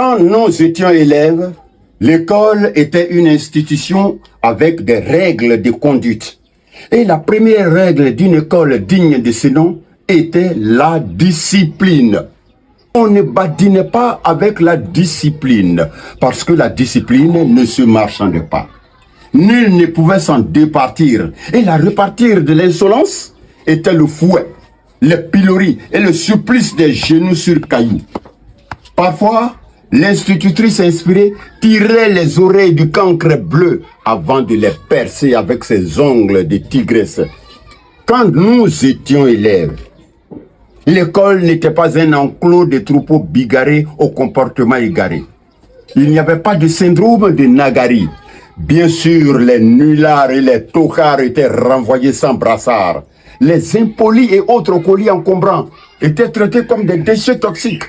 Quand nous étions élèves, l'école était une institution avec des règles de conduite. Et la première règle d'une école digne de ce nom était la discipline. On ne badinait pas avec la discipline, parce que la discipline ne se marchande pas. Nul ne pouvait s'en départir. Et la repartir de l'insolence était le fouet, le pilori et le supplice des genoux sur cailloux. Parfois, l'institutrice inspirée tirait les oreilles du cancre bleu avant de les percer avec ses ongles de tigresse. Quand nous étions élèves, l'école n'était pas un enclos de troupeaux bigarrés au comportement égaré. Il n'y avait pas de syndrome de Nagari. Bien sûr, les nullards et les tocards étaient renvoyés sans brassard. Les impolis et autres colis encombrants étaient traités comme des déchets toxiques.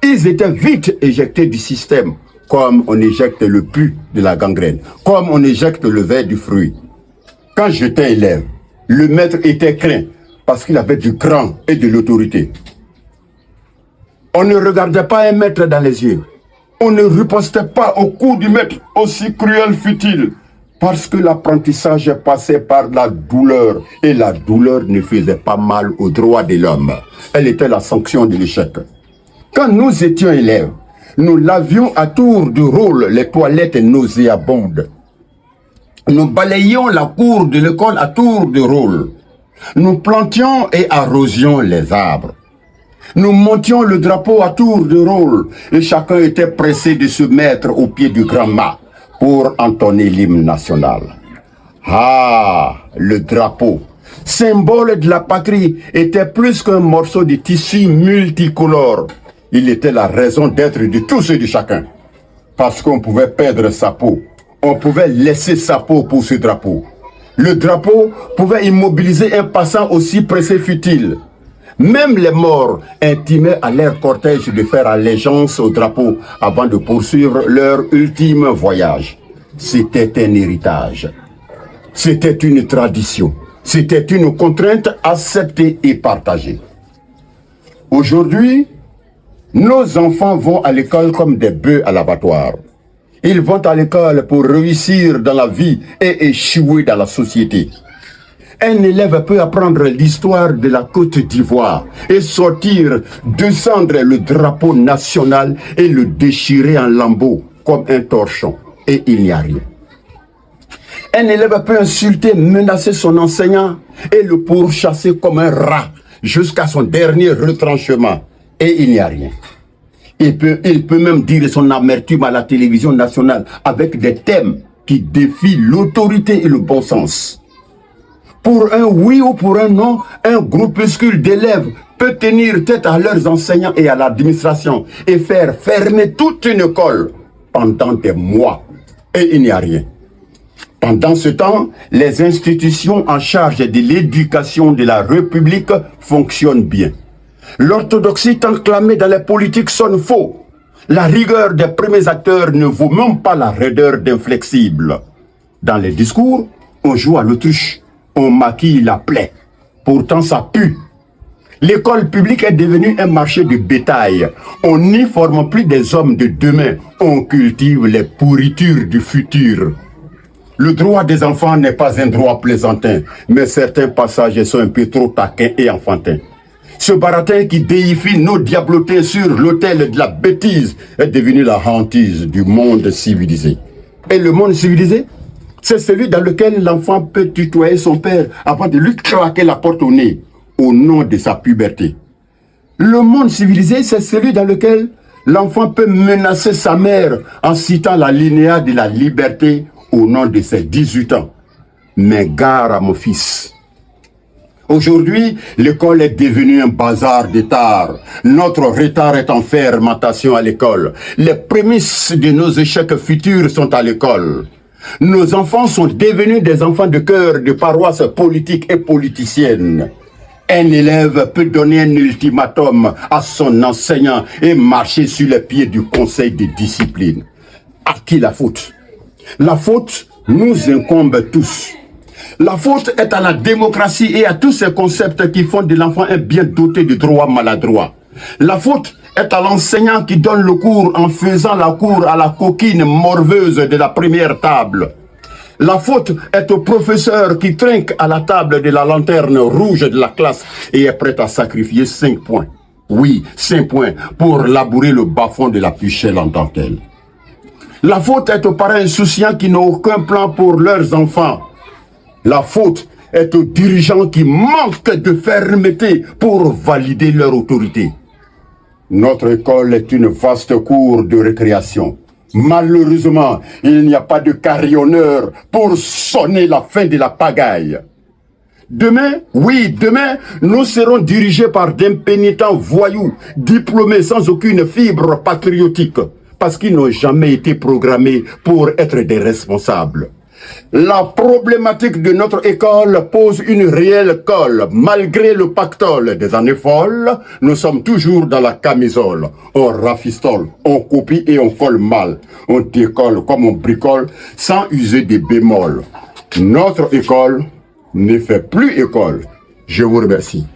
Ils étaient vite éjectés du système, comme on éjecte le pus de la gangrène, comme on éjecte le verre du fruit. Quand j'étais élève, le maître était craint parce qu'il avait du cran et de l'autorité. On ne regardait pas un maître dans les yeux. On ne ripostait pas au coup du maître, aussi cruel fut-il, parce que l'apprentissage passait par la douleur, et la douleur ne faisait pas mal aux droits de l'homme. Elle était la sanction de l'échec. Quand nous étions élèves, nous lavions à tour de rôle les toilettes nauséabondes. Nous balayions la cour de l'école à tour de rôle. Nous plantions et arrosions les arbres. Nous montions le drapeau à tour de rôle et chacun était pressé de se mettre au pied du grand mât pour entonner l'hymne national. Ah, le drapeau, symbole de la patrie, était plus qu'un morceau de tissu multicolore. Il était la raison d'être de tous et de chacun. Parce qu'on pouvait perdre sa peau, on pouvait laisser sa peau pour ce drapeau. Le drapeau pouvait immobiliser un passant aussi pressé fut-il. Même les morts intimaient à leur cortège de faire allégeance au drapeau avant de poursuivre leur ultime voyage. C'était un héritage. C'était une tradition. C'était une contrainte acceptée et partagée. Aujourd'hui, nos enfants vont à l'école comme des bœufs à l'abattoir. Ils vont à l'école pour réussir dans la vie et échouer dans la société. Un élève peut apprendre l'histoire de la Côte d'Ivoire et sortir, descendre le drapeau national et le déchirer en lambeaux comme un torchon. Et il n'y a rien. Un élève peut insulter, menacer son enseignant et le pourchasser comme un rat jusqu'à son dernier retranchement. Et il n'y a rien. Il peut même dire son amertume à la télévision nationale avec des thèmes qui défient l'autorité et le bon sens. Pour un oui ou pour un non, un groupuscule d'élèves peut tenir tête à leurs enseignants et à l'administration et faire fermer toute une école pendant des mois. Et il n'y a rien. Pendant ce temps, les institutions en charge de l'éducation de la République fonctionnent bien. L'orthodoxie tant clamée dans les politiques sonne faux. La rigueur des premiers acteurs ne vaut même pas la raideur d'inflexibles. Dans les discours, on joue à l'autruche. On maquille la plaie. Pourtant, ça pue. L'école publique est devenue un marché de bétail. On n'y forme plus des hommes de demain. On cultive les pourritures du futur. Le droit des enfants n'est pas un droit plaisantin, mais certains passages sont un peu trop taquins et enfantins. Ce baratin qui déifie nos diablotés sur l'autel de la bêtise est devenu la hantise du monde civilisé. Et le monde civilisé, c'est celui dans lequel l'enfant peut tutoyer son père avant de lui claquer la porte au nez, au nom de sa puberté. Le monde civilisé, c'est celui dans lequel l'enfant peut menacer sa mère en citant la linéa de la liberté au nom de ses 18 ans. Mais gare à mon fils. Aujourd'hui, l'école est devenue un bazar de tard. Notre retard est en fermentation à l'école. Les prémices de nos échecs futurs sont à l'école. Nos enfants sont devenus des enfants de cœur de paroisse politique et politicienne. Un élève peut donner un ultimatum à son enseignant et marcher sur les pieds du conseil de discipline. À qui la faute? La faute nous incombe tous. La faute est à la démocratie et à tous ces concepts qui font de l'enfant un bien doté de droits maladroits. La faute est à l'enseignant qui donne le cours en faisant la cour à la coquine morveuse de la première table. La faute est au professeur qui trinque à la table de la lanterne rouge de la classe et est prêt à sacrifier 5 points. Oui, 5 points pour labourer le bas-fond de la puchelle en dentelle. La faute est aux parents insouciants qui n'ont aucun plan pour leurs enfants. La faute est aux dirigeants qui manquent de fermeté pour valider leur autorité. Notre école est une vaste cour de récréation. Malheureusement, il n'y a pas de carillonneur pour sonner la fin de la pagaille. Demain, oui, demain, nous serons dirigés par d'impénitents voyous, diplômés sans aucune fibre patriotique, parce qu'ils n'ont jamais été programmés pour être des responsables. La problématique de notre école pose une réelle colle. Malgré le pactole des années folles, nous sommes toujours dans la camisole. On rafistole, on copie et on colle mal. On décolle comme on bricole sans user des bémols. Notre école ne fait plus école. Je vous remercie.